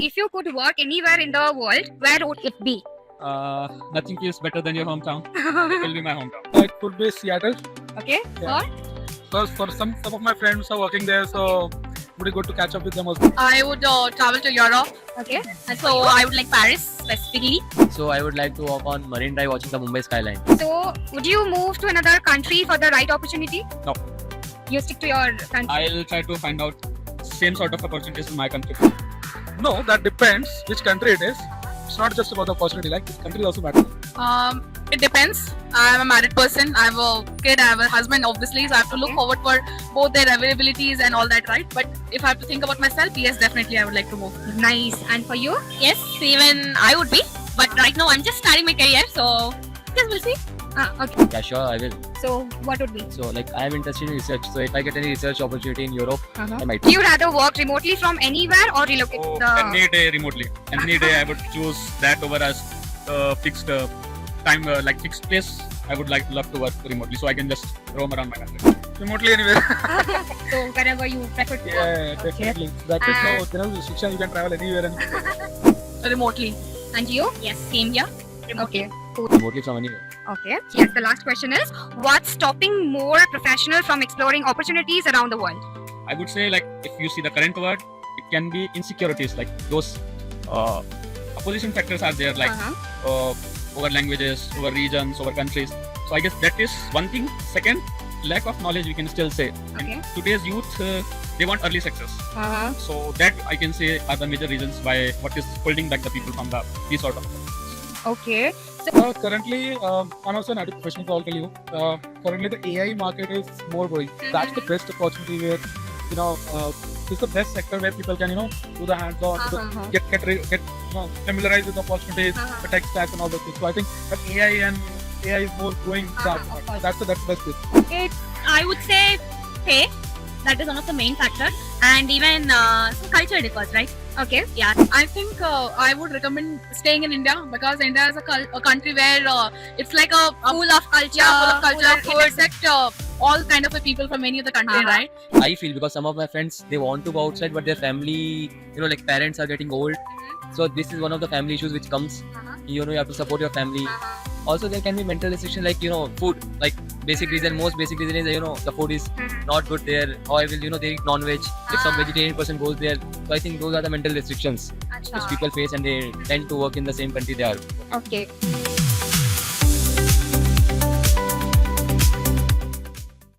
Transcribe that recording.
If you could work anywhere in the world, where would it be? Nothing feels better than your hometown. It will be my hometown. It could be Seattle Okay. Yeah. Or because for some of my friends are working there, so it would be good to catch up with them also. I would travel to Europe. okay. And So I would like Paris specifically. So I would like to walk on Marine Drive watching the Mumbai skyline. So would you move to another country for the right opportunity? No. You stick to your country. I'll try to find out same sort of opportunities in my country. No, that depends which country it is. It's not just about the opportunity. Like this country also matters. It depends. I'm a married person. I have a kid. I have a husband, obviously. So I have to look Okay. forward for both their availabilities and all that, right? But if I have to think about myself, yes, definitely I would like to move. Nice. And for you? Yes, even I would be. But right now I'm just starting my career, so yes, we'll see. Okay. Yeah, sure, I will. So what would be? So like I am interested in research. So if I get any research opportunity in Europe, I might. Do you rather work remotely from anywhere or relocate Oh, to the? any day remotely. Any day I would choose that over as fixed time, like fixed place. I would love to work remotely, so I can just roam around my country. Remotely anywhere. So wherever you prefer to work. Yeah, definitely. That is how you know, Shiksha, you can travel anywhere and Remotely. And you? Yes, same here. Okay. Remotely from anywhere. Okay. Yes. The last question is: what's stopping more professional from exploring opportunities around the world? I would say, like, if you see the current world, it can be insecurities, like those opposition factors are there, like over languages, over regions, over countries. So I guess that is one thing. Second, lack of knowledge, we can still say. Okay. And today's youth, they want early success. Uh-huh. So that I can say are the major reasons why what is holding back the people from these sort of. Okay. currently, I'm also an IT professional, so I'll tell you. Currently, the AI market is more growing. That's the best opportunity where, you know, it's the best sector where people can, you know, do the hands-on, get familiarized with the opportunities, the tech stack and all those things. So I think that AI is more growing. of course. That's the best bit. I would say pay. That is one of the main factors. And even some culture differs, right? Okay. Yeah, I think I would recommend staying in India because India is a country where it's like a Full of culture. full of culture. full It of accept all kind of people from any of the country, Uh-huh. right? I feel because some of my friends they want to go outside, but their family, like parents are getting old. So this is one of the family issues which comes. You have to support your family. Also, there can be mental restriction like food. Like most basic reason is the food is not good there. However, they eat non-veg. If some vegetarian person goes there, so I think those are the mental restrictions which people face, and they tend to work in the same country they are. Okay.